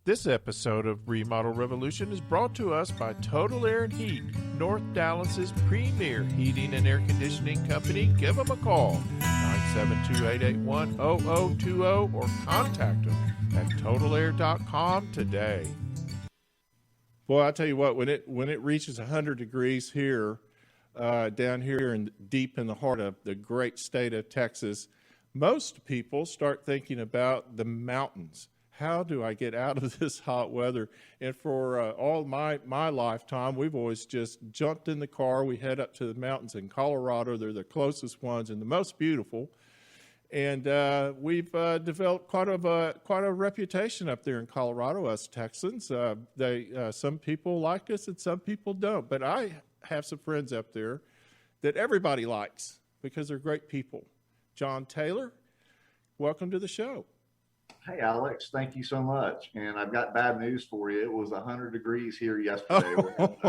This episode of Remodel Revolution is brought to us by Total Air and Heat, North Dallas's premier heating and air conditioning company. Give them a call, 972-881-0020, or contact them at totalair.com today. Boy, I tell you what, when it reaches 100 degrees here, down here and deep in the heart of the great state of Texas, most people start thinking about the mountains. How do I get out of this hot weather? And for all my lifetime, we've always just jumped in the car. We head up to the mountains in Colorado. They're the closest ones and the most beautiful. And we've developed quite a reputation up there in Colorado, us Texans. Some people like us and some people don't. But I have some friends up there that everybody likes because they're great people. John Taylor, welcome to the show. Hey, Alex, thank you so much. And I've got bad news for you. It was 100 degrees here yesterday. We're having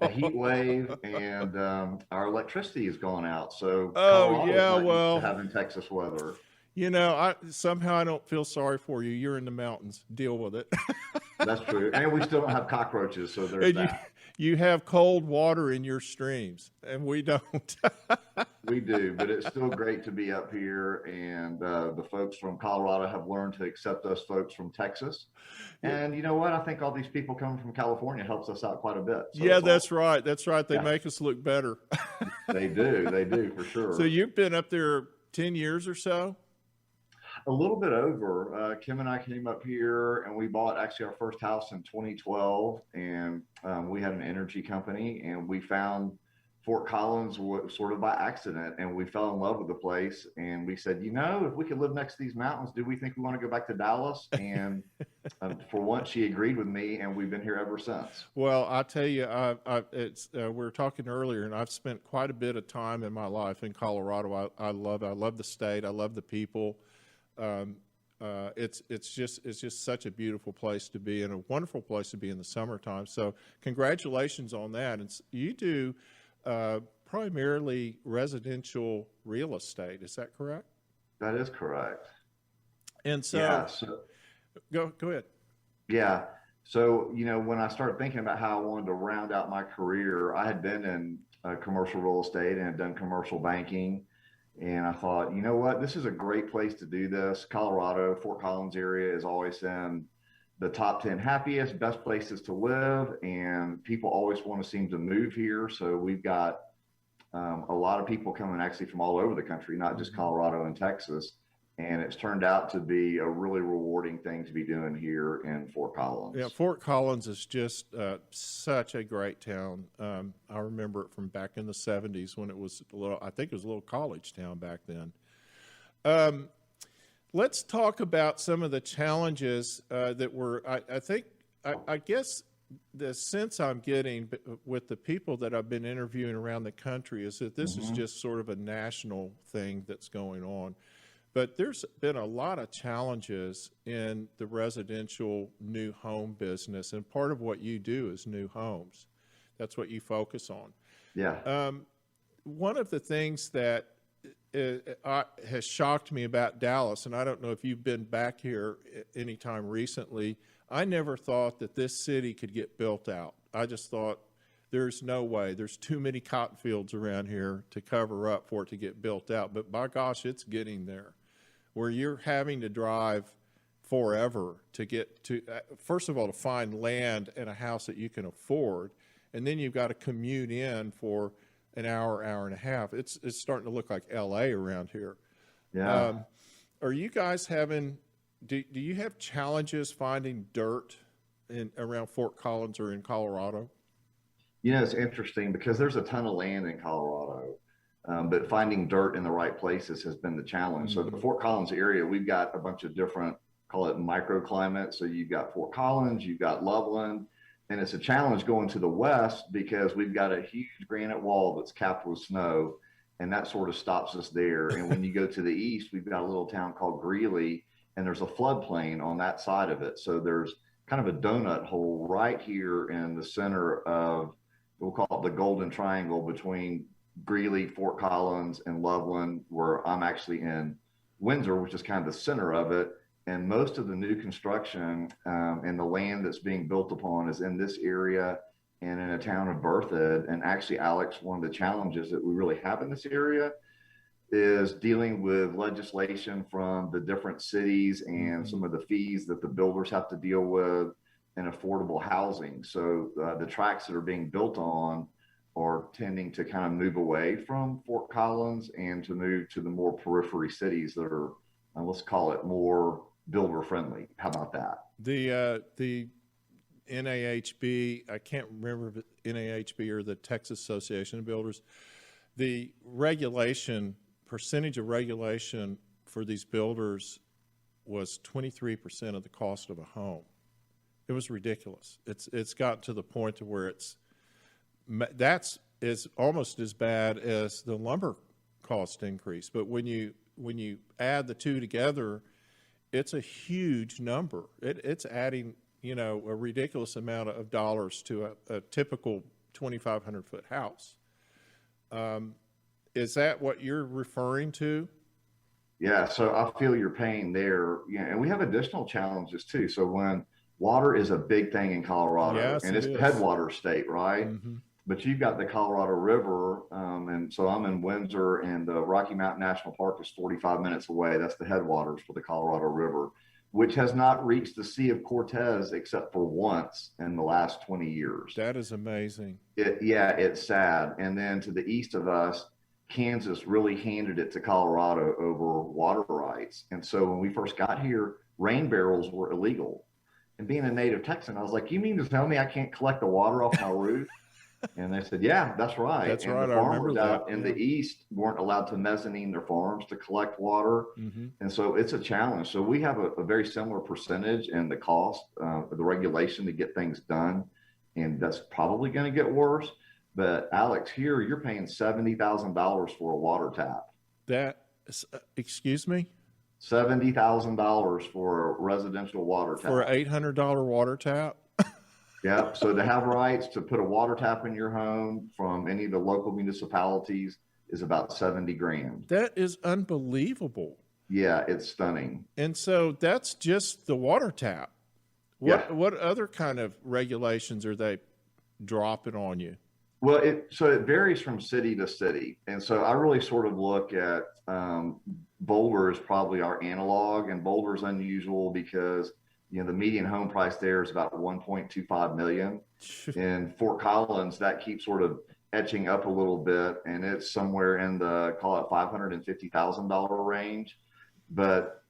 a heat wave, and our electricity has gone out. So, having Texas weather. You know, I don't feel sorry for you. You're in the mountains. Deal with it. That's true. And we still don't have cockroaches, so there's that. You have cold water in your streams, and we don't. We do, but it's still great to be up here, and the folks from Colorado have learned to accept us folks from Texas. And you know what? I think all these people coming from California helps us out quite a bit. So yeah, that's right. That's right. They make us look better. They do, for sure. So you've been up there 10 years or so? A little bit over. Kim and I came up here and we bought actually our first house in 2012, and we had an energy company, and we found Fort Collins sort of by accident, and we fell in love with the place, and we said, you know, if we could live next to these mountains, do we think we want to go back to Dallas? And for once she agreed with me, and we've been here ever since. Well, I tell you, we were talking earlier, and I've spent quite a bit of time in my life in Colorado. I love the state. I love the people. It's just such a beautiful place to be, and a wonderful place to be in the summertime. So congratulations on that. And you do primarily residential real estate. Is that correct? That is correct. And so, go ahead. Yeah. So, you know, when I started thinking about how I wanted to round out my career, I had been in commercial real estate and had done commercial banking. And I thought, you know what, this is a great place to do this. Colorado, Fort Collins area is always in the top 10 happiest, best places to live. And people always want to seem to move here. So we've got a lot of people coming actually from all over the country, not just Colorado and Texas. And it's turned out to be a really rewarding thing to be doing here in Fort Collins. Yeah, Fort Collins is just such a great town. I remember it from back in the 70s when it was I think it was a little college town back then. Let's talk about some of the challenges that were, I guess the sense I'm getting with the people that I've been interviewing around the country is that this is just sort of a national thing that's going on. But there's been a lot of challenges in the residential new home business, and part of what you do is new homes. That's what you focus on. Yeah. One of the things that has shocked me about Dallas, and I don't know if you've been back here anytime recently, I never thought that this city could get built out. I just thought there's no way. There's too many cotton fields around here to cover up for it to get built out. But by gosh, it's getting there, where you're having to drive forever to get to, first of all, to find land and a house that you can afford, and then you've got to commute in for an hour and a half. It's starting to look like L.A. around here. Yeah. Are you guys having? Do you have challenges finding dirt around Fort Collins or in Colorado? You know, it's interesting because there's a ton of land in Colorado, but finding dirt in the right places has been the challenge. So the Fort Collins area, we've got a bunch of different, call it microclimates. So you've got Fort Collins, you've got Loveland, and it's a challenge going to the west because we've got a huge granite wall that's capped with snow, and that sort of stops us there. And when you go to the east, we've got a little town called Greeley, and there's a floodplain on that side of it. So there's kind of a donut hole right here in the center of, we'll call it the Golden Triangle between Greeley, Fort Collins, and Loveland, where I'm actually in Windsor, which is kind of the center of it. and most of the new construction and the land that's being built upon is in this area and in a town of Berthoud. And actually, Alex, one of the challenges that we really have in this area is dealing with legislation from the different cities and some of the fees that the builders have to deal with and affordable housing. So the tracks that are being built on are tending to kind of move away from Fort Collins and to move to the more periphery cities that are, let's call it, more builder friendly. How about that? The NAHB, I can't remember if it's NAHB or the Texas Association of Builders, the regulation, percentage of regulation for these builders was 23% of the cost of a home. It was ridiculous. It's gotten to the point to where that's almost as bad as the lumber cost increase. But when you add the two together, it's a huge number. It's adding, you know, a ridiculous amount of dollars to a typical 2,500 foot house. Is that what you're referring to? Yeah, so I feel your pain there. Yeah, and we have additional challenges too. So when water is a big thing in Colorado, Yes, and it's the headwater state, right? But you've got the Colorado River, and so I'm in Windsor, and the Rocky Mountain National Park is 45 minutes away. That's the headwaters for the Colorado River, which has not reached the Sea of Cortez except for once in the last 20 years. That is amazing. Yeah, it's sad. And then to the east of us, Kansas really handed it to Colorado over water rights. And so when we first got here, rain barrels were illegal. And being a native Texan, I was like, you mean to tell me I can't collect the water off my roof? And they said, yeah, that's right. That's and right. The I remember farmers that. out in the east weren't allowed to mezzanine their farms to collect water. And so it's a challenge. So we have a very similar percentage in the cost of the regulation to get things done. And that's probably going to get worse. But Alex, here you're paying $70,000 for a water tap. Excuse me? $70,000 for a residential water tap. For an $800 water tap? Yeah. So to have rights to put a water tap in your home from any of the local municipalities is about 70 grand. That is unbelievable. Yeah, it's stunning. And so that's just the water tap. What other kind of regulations are they dropping on you? Well, it varies from city to city. And so I really sort of look at Boulder is probably our analog, and Boulder's unusual because, you know, the median home price there is about 1.25 million. In Fort Collins, that keeps sort of etching up a little bit, and it's somewhere in the, call it, $550,000 range. But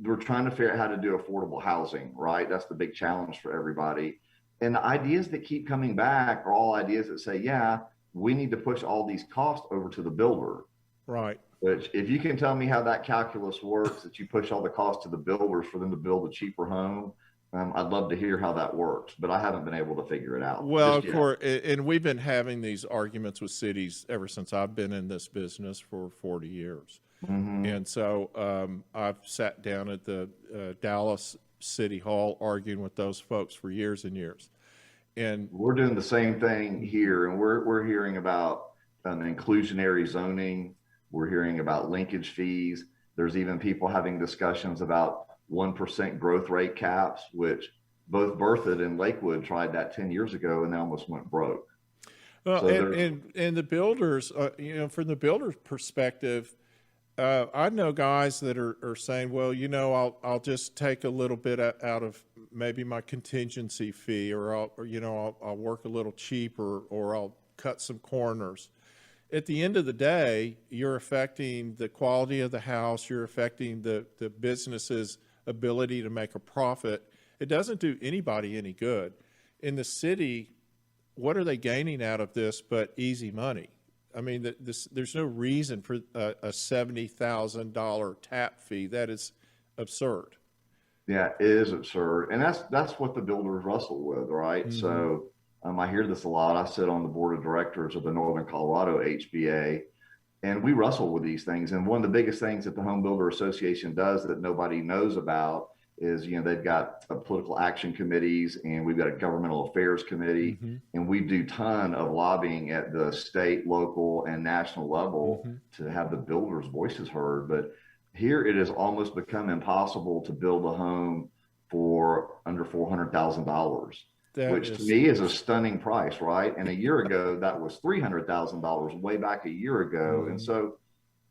we're trying to figure out how to do affordable housing, right? That's the big challenge for everybody. And the ideas that keep coming back are all ideas that say, yeah, we need to push all these costs over to the builder. Right. Which, if you can tell me how that calculus works, that you push all the costs to the builders for them to build a cheaper home, I'd love to hear how that works, but I haven't been able to figure it out. Well, of course, and we've been having these arguments with cities ever since I've been in this business for 40 years. And so I've sat down at the Dallas City Hall arguing with those folks for years and years. And we're doing the same thing here, and we're hearing about inclusionary zoning. We're hearing about linkage fees. There's even people having discussions about 1% growth rate caps, which both Berthoud and Lakewood tried that 10 years ago and they almost went broke. Well, So and the builders, you know, from the builder's perspective, I know guys that are saying, well, you know, I'll just take a little bit out of maybe my contingency fee, or I'll work a little cheaper, or I'll cut some corners. At the end of the day, you're affecting the quality of the house. You're affecting the business's ability to make a profit. It doesn't do anybody any good. In the city, what are they gaining out of this but easy money? I mean, there's no reason for a $70,000 tap fee. That is absurd. yeah, it is absurd. And that's what the builders wrestle with, right? So I hear this a lot. I sit on the board of directors of the Northern Colorado HBA, and we wrestle with these things. And one of the biggest things that the Home Builder Association does that nobody knows about is, you know, they've got political action committees, and we've got a governmental affairs committee, and we do ton of lobbying at the state, local, and national level to have the builders' voices heard. But Here it has almost become impossible to build a home for under $400,000, That which to is, me is a stunning price, right? And a year ago, that was $300,000, way back a year ago. And mhm, so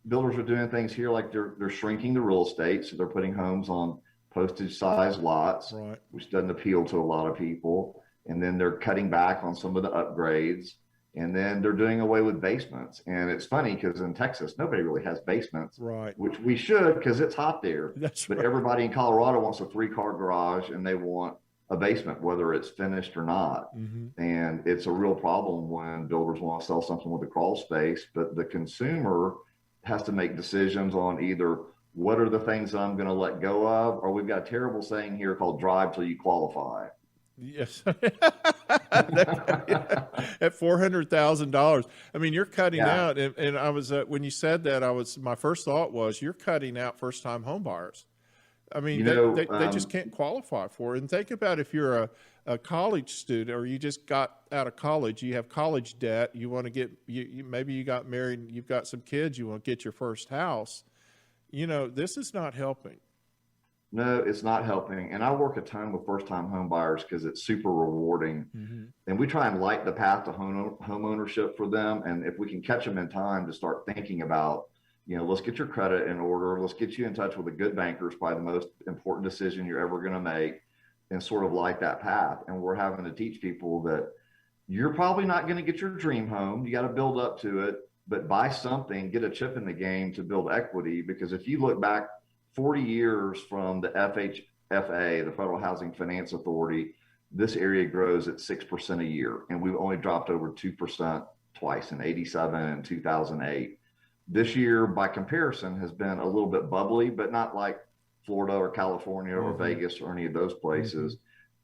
builders are doing things here like they're shrinking the real estate, so they're putting homes on postage size lots, right. which doesn't appeal to a lot of people. And then they're cutting back on some of the upgrades, and then they're doing away with basements. And it's funny because in Texas nobody really has basements, Right. which we should because it's hot there. That's But right. everybody in Colorado wants a 3-car garage and they want a basement, whether it's finished or not. Hmm. And it's a real problem when builders want to sell something with a crawl space, but the consumer has to make decisions on either what are the things that I'm going to let go of, or we've got a terrible saying here called drive till you qualify. Yes. At $400,000. I mean, you're cutting Yeah. out, and I was, when you said that, my first thought was you're cutting out first time home buyers. I mean, You know, they just can't qualify for it. And think about if you're a college student or you just got out of college, you have college debt, you want to get, maybe you got married, and you've got some kids, you want to get your first house. This is not helping. no, it's not helping. And I work a ton with first time home buyers because it's super rewarding. Hmm. And we try and light the path to home ownership for them. And if we can catch them in time to start thinking about, let's get your credit in order, let's get you in touch with a good banker, is probably the most important decision you're ever going to make, and sort of light that path. And we're having to teach people that you're probably not going to get your dream home. You got to build up to it, but buy something, get a chip in the game to build equity. Because if you look back 40 years from the FHFA, the Federal Housing Finance Authority, this area grows at 6% a year. And we've only dropped over 2% twice, in 87 and 2008. This year, by comparison, has been a little bit bubbly, but not like Florida or California or Vegas or any of those places.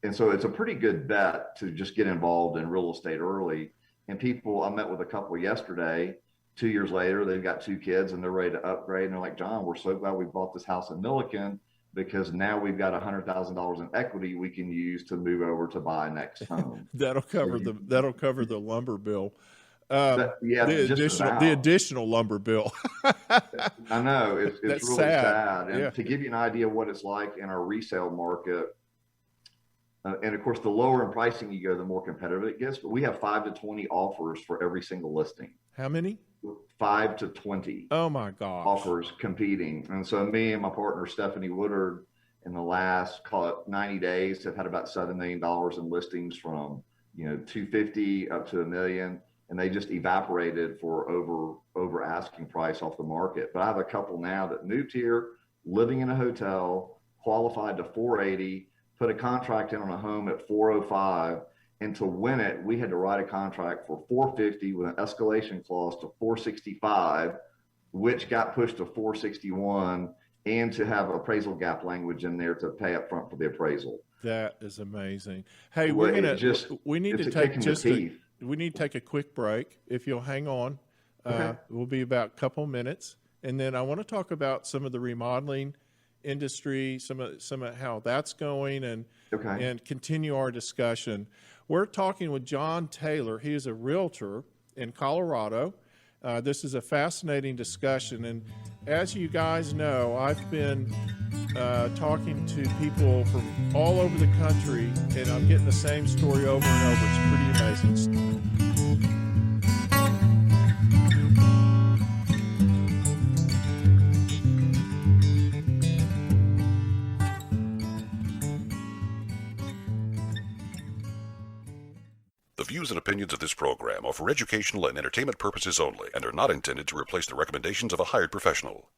And so it's a pretty good bet to just get involved in real estate early. And people, I met with a couple yesterday, 2 years later, they've got 2 kids and they're ready to upgrade. And they're like, John, we're so glad we bought this house in Milliken because now we've got $100,000 in equity we can use to move over to buy next home. That'll So cover you, that'll cover the lumber bill. yeah, just The about. additional lumber bill. I know it's That's really sad. sad. Yeah. And to give you an idea of what it's like in our resale market, and of course, the lower in pricing you go, the more competitive it gets. But we have 5 to 20 offers for every single listing. How many? 5 to 20 Oh my gosh. offers competing. And so me and my partner Stephanie Woodard, in the last, call it 90 days, have had about $7 million in listings from 250 up to $1 million. And they just evaporated for over asking price off the market. But I have a couple now that moved here, living in a hotel, qualified to 480, put a contract in on a home at 405, and to win it, we had to write a contract for 450 with an escalation clause to 465, which got pushed to 461, and to have appraisal gap language in there to pay up front for the appraisal. That is amazing. Hey, Well, we need it's to a take kick in the just teeth. we need to take a quick break. If you'll hang on, Okay. we'll be about a couple minutes, and then I want to talk about some of the remodeling industry, some of how that's going, and Okay. and continue our discussion. We're talking with John Taylor. He is a realtor in Colorado. This is a fascinating discussion, and as you guys know, I've been talking to people from all over the country, and I'm getting the same story over and over. It's pretty amazing. The views and opinions of this program are for educational and entertainment purposes only and are not intended to replace the recommendations of a hired professional.